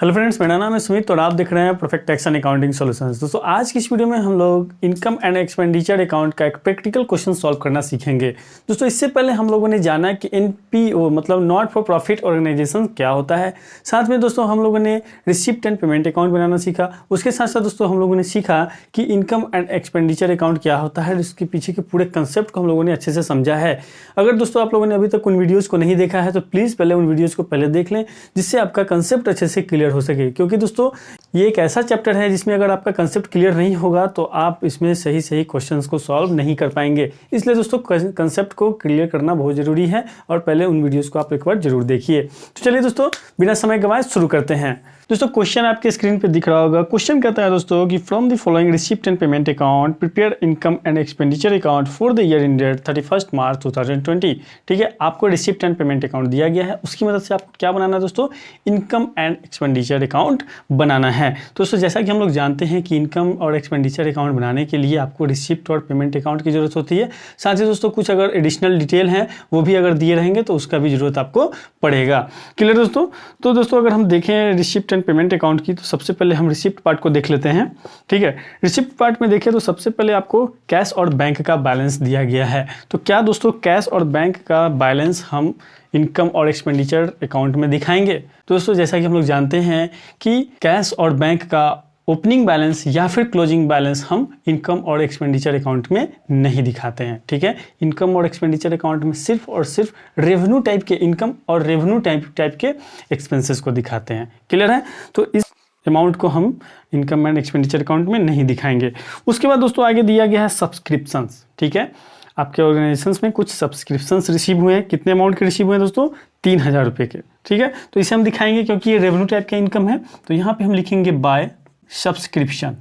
Hello friends, मेरा नाम है सुमित और आप देख रहे हैं perfect tax and accounting solutions. दोस्तों आज की इस वीडियो में हम लोग इनकम एंड एक्सपेंडिचर अकाउंट का एक प्रैक्टिकल क्वेश्चन सॉल्व करना सीखेंगे। दोस्तों इससे पहले हम लोगों ने जाना कि एनपीओ मतलब नॉट फॉर प्रॉफिट ऑर्गेनाइजेशन क्या होता है। साथ में दोस्तों हम लोगों ने रिसिप्ट एंड पेमेंट अकाउंट बनाना सीखा। उसके साथ साथ दोस्तों हम लोगों ने सीखा कि इनकम एंड एक्सपेंडिचर अकाउंट क्या होता है। इसके पीछे के पूरे कंसेप्ट को हम लोगों ने अच्छे से समझा है। अगर दोस्तों आप लोगों ने अभी तक उन वीडियोज़ को नहीं देखा है तो प्लीज़ पहले उन वीडियोज़ को पहले देख लें, जिससे आपका कंसेप्ट अच्छे से क्लियर हो सके। क्योंकि दोस्तों ये एक ऐसा चैप्टर है जिसमें अगर आपका कंसेप्ट क्लियर नहीं होगा तो आप इसमें सही सही क्वेश्चंस को सॉल्व नहीं कर पाएंगे। इसलिए दोस्तों कंसेप्ट को क्लियर करना बहुत ज़रूरी है और पहले उन वीडियोस को आप एक बार जरूर देखिए। तो चलिए दोस्तों बिना समय गंवाए शुरू करते हैं। दोस्तों क्वेश्चन आपके स्क्रीन पे दिख रहा होगा। क्वेश्चन कहता है दोस्तों कि from the following receipt and payment account prepare income and expenditure account for the year ended 31 मार्च 2020। ठीक है, आपको रिसिप्ट एंड पेमेंट अकाउंट दिया गया है, उसकी मदद से आपको क्या बनाना है दोस्तों, इनकम एंड एक्सपेंडिचर अकाउंट बनाना है। दोस्तों जैसा कि हम लोग जानते हैं कि इनकम और एक्सपेंडिचर अकाउंट बनाने के लिए आपको रिसिप्ट और पेमेंट अकाउंट की जरूरत होती है। साथ ही दोस्तों कुछ अगर एडिशनल डिटेल हैं वो भी अगर दिए रहेंगे तो उसका भी जरूरत आपको पड़ेगा। क्लियर दोस्तों? तो दोस्तों अगर हम देखें रिसिप्ट एंड पेमेंट अकाउंट की तो सबसे पहले हम रिसिप्ट पार्ट को देख लेते हैं। ठीक है, रिसिप्ट पार्ट में देखें तो सबसे पहले आपको कैश और बैंक का बैलेंस दिया गया है। तो क्या दोस्तों कैश और बैंक का बैलेंस हम इनकम और एक्सपेंडिचर अकाउंट में दिखाएंगे? तो दोस्तों जैसा कि हम लोग जानते हैं कि कैश और बैंक का ओपनिंग बैलेंस या फिर क्लोजिंग बैलेंस हम इनकम और एक्सपेंडिचर अकाउंट में नहीं दिखाते हैं। ठीक है, इनकम और एक्सपेंडिचर अकाउंट में सिर्फ और सिर्फ रेवेन्यू टाइप के इनकम और रेवेन्यू टाइप के एक्सपेंसेस को दिखाते हैं। क्लियर है? तो इस अमाउंट को हम इनकम एंड एक्सपेंडिचर अकाउंट में नहीं दिखाएंगे। उसके बाद दोस्तों आगे दिया गया है सब्सक्रिप्शंस। ठीक है, आपके ऑर्गेनाइजेशंस में कुछ सब्सक्रिप्शंस रिसीव हुए हैं। कितने अमाउंट के रिसीव हुए हैं दोस्तों? 3000 रुपये के। ठीक है, तो इसे हम दिखाएंगे क्योंकि ये रेवेन्यू टाइप का इनकम है। तो यहाँ पे हम लिखेंगे बाय सब्सक्रिप्शन।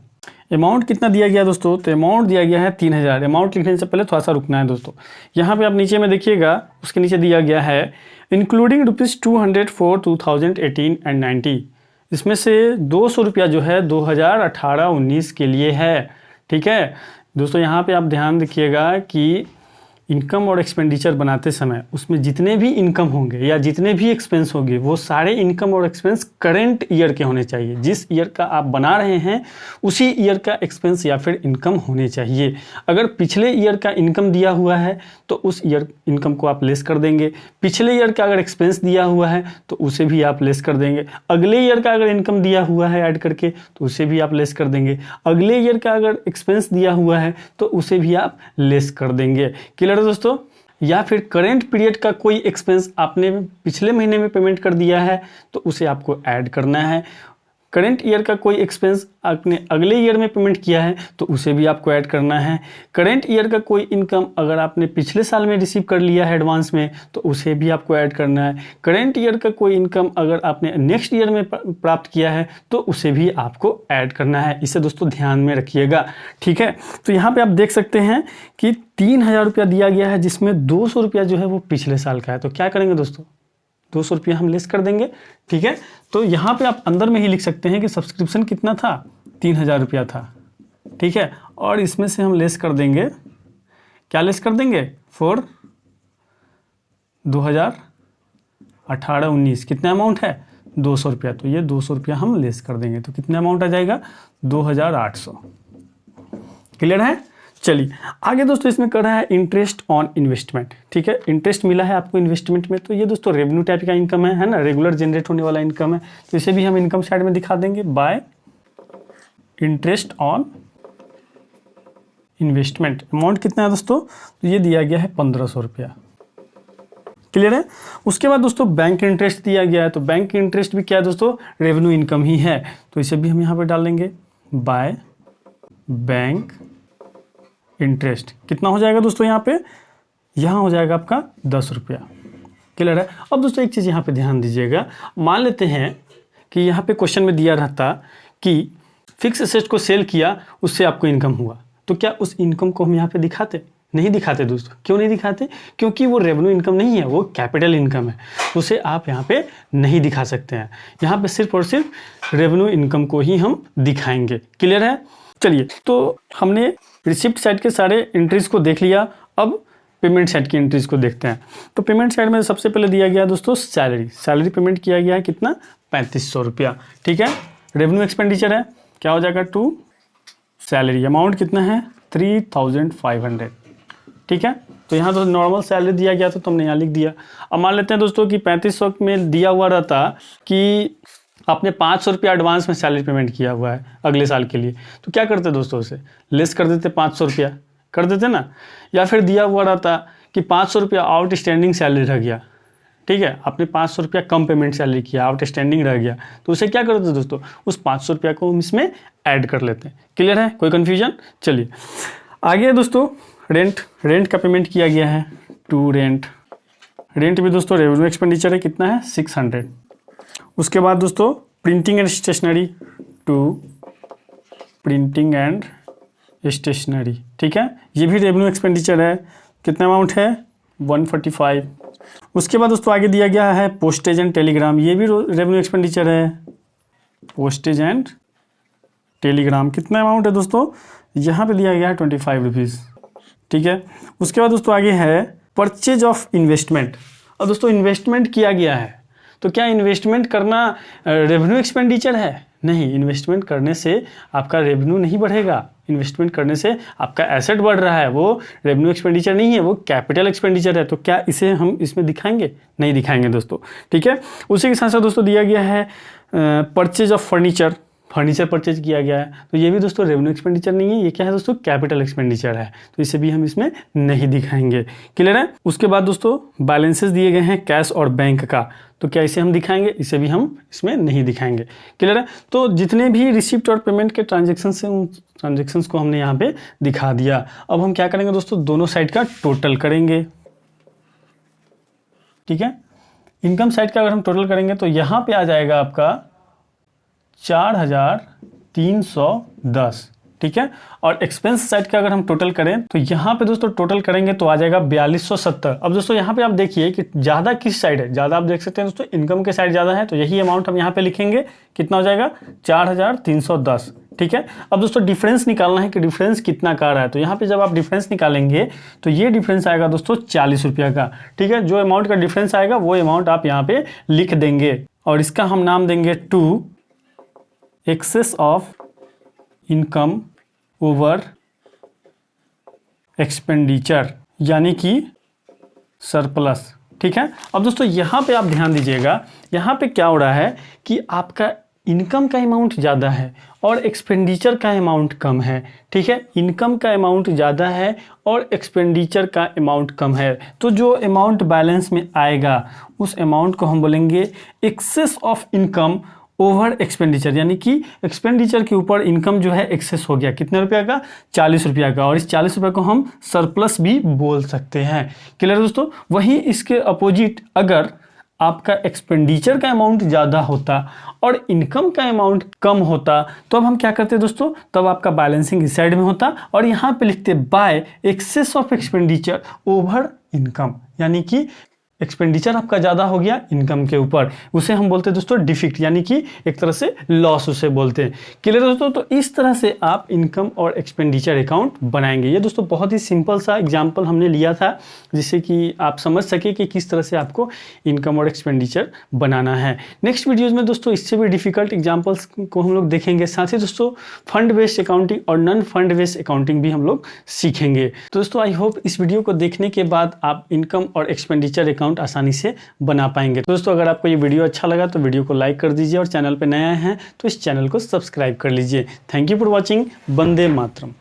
अमाउंट कितना दिया गया दोस्तों? तो अमाउंट दिया गया है 3000। अमाउंट लिखने से पहले थोड़ा सा रुकना है दोस्तों। यहाँ पे आप नीचे में देखिएगा, उसके नीचे दिया गया है इंक्लूडिंग ₹200 फॉर 2018 एंड 19। इसमें से 200 रुपया जो है 2018-19 के लिए है। ठीक है दोस्तों, यहाँ पे आप ध्यान रखिएगा कि इनकम और एक्सपेंडिचर बनाते समय उसमें जितने भी इनकम होंगे या जितने भी एक्सपेंस होंगे वो सारे इनकम और एक्सपेंस करंट ईयर के होने चाहिए। जिस ईयर का आप बना रहे हैं उसी ईयर का एक्सपेंस या फिर इनकम होने चाहिए। अगर पिछले ईयर का इनकम दिया हुआ है तो उस ईयर इनकम को आप लेस कर देंगे। पिछले ईयर का अगर एक्सपेंस दिया हुआ है तो उसे भी आप लेस कर देंगे। अगले ईयर का अगर इनकम दिया हुआ है ऐड करके तो उसे भी आप लेस कर देंगे। अगले ईयर का अगर एक्सपेंस दिया हुआ है तो उसे भी आप लेस कर देंगे। क्लियर दोस्तों? या फिर करेंट पीरियड का कोई एक्सपेंस आपने पिछले महीने में पेमेंट कर दिया है तो उसे आपको ऐड करना है। करेंट ईयर का कोई एक्सपेंस आपने अगले ईयर में पेमेंट किया है तो उसे भी आपको ऐड करना है। करेंट ईयर का कोई इनकम अगर आपने पिछले साल में रिसीव कर लिया है एडवांस में तो उसे भी आपको ऐड करना है। करेंट ईयर का कोई इनकम अगर आपने नेक्स्ट ईयर में प्राप्त किया है तो उसे भी आपको ऐड करना है। इसे दोस्तों ध्यान में रखिएगा। ठीक है, तो यहाँ पे आप देख सकते हैं कि 3000 रुपया दिया गया है, जिसमें 200 रुपया जो है वो पिछले साल का है। तो क्या करेंगे दोस्तों, 200 रुपया हम लेस कर देंगे। ठीक है, तो यहाँ पे आप अंदर में ही लिख सकते हैं कि सब्सक्रिप्शन कितना था, 3000 रुपया था। ठीक है, और इसमें से हम लेस कर देंगे, क्या लेस कर देंगे, फॉर 2018-19 कितना अमाउंट है, 200 रुपया। तो ये 200 रुपया हम लेस कर देंगे तो कितना अमाउंट आ जाएगा, 2800। क्लियर है? चलिए आगे दोस्तों इसमें कर रहा है इंटरेस्ट ऑन इन्वेस्टमेंट। ठीक है, इंटरेस्ट मिला है आपको इन्वेस्टमेंट में, तो ये दोस्तों रेवेन्यू टाइप का इनकम है ना, रेगुलर जनरेट होने वाला इनकम है। तो इसे भी हम इनकम साइड में दिखा देंगे bye interest on investment. Amount कितना है दोस्तों? तो ये दिया गया है 1500 रुपया। क्लियर है? उसके बाद दोस्तों बैंक इंटरेस्ट दिया गया है। तो बैंक इंटरेस्ट भी क्या है दोस्तों, रेवेन्यू इनकम ही है। तो इसे भी हम यहाँ पे डाल देंगे बाय बैंक इंटरेस्ट। कितना हो जाएगा दोस्तों यहाँ पे, यहाँ हो जाएगा आपका 10 रुपया। क्लियर है? अब दोस्तों एक चीज़ यहाँ पे ध्यान दीजिएगा, मान लेते हैं कि यहाँ पे क्वेश्चन में दिया रहता कि फिक्स एसेट को सेल किया उससे आपको इनकम हुआ, तो क्या उस इनकम को हम यहाँ पे दिखाते? नहीं दिखाते दोस्तों। क्यों नहीं दिखाते? क्योंकि वो रेवेन्यू इनकम नहीं है, वो कैपिटल इनकम है, उसे आप यहाँ पे नहीं दिखा सकते हैं। यहाँ पे सिर्फ और सिर्फ रेवेन्यू इनकम को ही हम दिखाएंगे। क्लियर है? चलिए, तो हमने रिसिप्ट साइड के सारे एंट्रीज को देख लिया। अब पेमेंट साइड की एंट्रीज को देखते हैं। तो पेमेंट साइड में सबसे पहले दिया गया दोस्तों सैलरी पेमेंट किया गया है कितना, 3500 रुपया। ठीक है, रेवेन्यू एक्सपेंडिचर है, क्या हो जाएगा टू सैलरी, अमाउंट कितना है 3500। ठीक है, तो यहाँ तो नॉर्मल सैलरी दिया गया तो तुमने यहाँ लिख दिया। अब मान लेते हैं दोस्तों कि 3500 में दिया हुआ रहता कि आपने 500 रुपया एडवांस में सैलरी पेमेंट किया हुआ है अगले साल के लिए, तो क्या करते दोस्तों, उसे लेस कर देते, 500 रुपया कर देते ना। या फिर दिया हुआ रहता कि 500 रुपया आउटस्टैंडिंग सैलरी रह गया, ठीक है, आपने 500 रुपया कम पेमेंट सैलरी किया, आउटस्टैंडिंग रह गया, तो उसे क्या करते दोस्तों, उस 500 रुपया को हम इसमें ऐड कर लेते हैं। क्लियर है, कोई कन्फ्यूजन? चलिए आगे दोस्तों, रेंट का पेमेंट किया गया है टू रेंट भी दोस्तों रेवेन्यू एक्सपेंडिचर है, कितना है 600। उसके बाद दोस्तों printing and stationery to printing and stationery, ठीक है, ये भी रेवेन्यू एक्सपेंडिचर है, कितना अमाउंट है 145। उसके बाद दोस्तों आगे दिया गया है पोस्टेज एंड टेलीग्राम, ये भी रेवेन्यू एक्सपेंडिचर है, पोस्टेज एंड टेलीग्राम, कितना अमाउंट है दोस्तों, यहाँ पे दिया गया है 25 रुपीज़। ठीक है, उसके बाद दोस्तों आगे है परचेज ऑफ इन्वेस्टमेंट। और दोस्तों इन्वेस्टमेंट किया गया है, तो क्या इन्वेस्टमेंट करना रेवेन्यू एक्सपेंडिचर है? नहीं, इन्वेस्टमेंट करने से आपका रेवेन्यू नहीं बढ़ेगा, इन्वेस्टमेंट करने से आपका एसेट बढ़ रहा है, वो रेवेन्यू एक्सपेंडिचर नहीं है, वो कैपिटल एक्सपेंडिचर है। तो क्या इसे हम इसमें दिखाएंगे? नहीं दिखाएंगे दोस्तों। ठीक है, उसी के साथ साथ दोस्तों दिया गया है परचेज ऑफ फर्नीचर परचेज किया गया है, तो ये भी दोस्तों रेवेन्यू एक्सपेंडिचर नहीं है, ये क्या है दोस्तों, कैपिटल एक्सपेंडिचर है, तो इसे भी हम इसमें नहीं दिखाएंगे। क्लियर है? उसके बाद दोस्तों बैलेंसेस दिए गए हैं कैश और बैंक का, तो क्या इसे हम दिखाएंगे? इसे भी हम इसमें नहीं दिखाएंगे। क्लियर है? तो जितने भी रिसिप्ट और पेमेंट के ट्रांजेक्शन से उन ट्रांजेक्शन्स को हमने यहाँ पे दिखा दिया। अब हम क्या करेंगे दोस्तों, दोनों साइड का टोटल करेंगे। ठीक है, इनकम साइड का अगर हम टोटल करेंगे तो यहाँ पे आ जाएगा आपका 4310। ठीक है, और एक्सपेंस साइड का अगर हम टोटल करें तो यहाँ पे दोस्तों टोटल करेंगे तो आ जाएगा 4270। अब दोस्तों यहाँ पे आप देखिए कि ज़्यादा किस साइड है, ज़्यादा आप देख सकते हैं दोस्तों इनकम के साइड ज़्यादा है, तो यही अमाउंट हम यहाँ पे लिखेंगे, कितना हो जाएगा 4310। ठीक है, अब दोस्तों डिफरेंस निकालना है कि डिफरेंस कितना का रहा है, तो यहाँ पे जब आप डिफरेंस निकालेंगे तो ये डिफरेंस आएगा दोस्तों 40 रुपया का। ठीक है, जो अमाउंट का डिफरेंस आएगा वो अमाउंट आप यहाँ पे लिख देंगे, और इसका हम नाम देंगे to excess of income over expenditure, यानी कि सरप्लस। ठीक है, अब दोस्तों यहाँ पे आप ध्यान दीजिएगा, यहाँ पे क्या हो रहा है कि आपका इनकम का अमाउंट ज़्यादा है और एक्सपेंडिचर का अमाउंट कम है। ठीक है, इनकम का अमाउंट ज़्यादा है और एक्सपेंडिचर का अमाउंट कम है, तो जो अमाउंट बैलेंस में आएगा उस अमाउंट को हम बोलेंगे excess of income over expenditure, यानी कि एक्सपेंडिचर के ऊपर इनकम जो है एक्सेस हो गया, कितने रुपया का 40 रुपया का, और इस 40 रुपये को हम सरप्लस भी बोल सकते हैं। क्लियर दोस्तों? वहीं इसके अपोजिट अगर आपका एक्सपेंडिचर का अमाउंट ज़्यादा होता और इनकम का अमाउंट कम होता तो अब हम क्या करते दोस्तों, तब आपका बैलेंसिंग इस साइड में होता और यहाँ पे लिखते bye access of expenditure over income, यानी कि एक्सपेंडिचर आपका ज़्यादा हो गया इनकम के ऊपर, उसे हम बोलते हैं दोस्तों डिफिक्ट, यानी कि एक तरह से लॉस उसे बोलते हैं। क्लियर दोस्तों? तो इस तरह से आप इनकम और एक्सपेंडिचर अकाउंट बनाएंगे। ये दोस्तों बहुत ही सिंपल सा एग्जांपल हमने लिया था जिससे कि आप समझ सके कि किस तरह से आपको इनकम और एक्सपेंडिचर बनाना है। नेक्स्ट वीडियोज़ में दोस्तों इससे भी डिफिकल्ट एग्जाम्पल्स को हम लोग देखेंगे, साथ ही दोस्तों फंड बेस्ड अकाउंटिंग और नॉन फंड बेस्ड अकाउंटिंग भी हम लोग सीखेंगे। तो दोस्तों आई होप इस वीडियो को देखने के बाद आप इनकम और एक्सपेंडिचर अकाउंट आसानी से बना पाएंगे। दोस्तों अगर आपको ये वीडियो अच्छा लगा तो वीडियो को लाइक कर दीजिए और चैनल पे नए हैं तो इस चैनल को सब्सक्राइब कर लीजिए। Thank you for watching. Vande Mataram.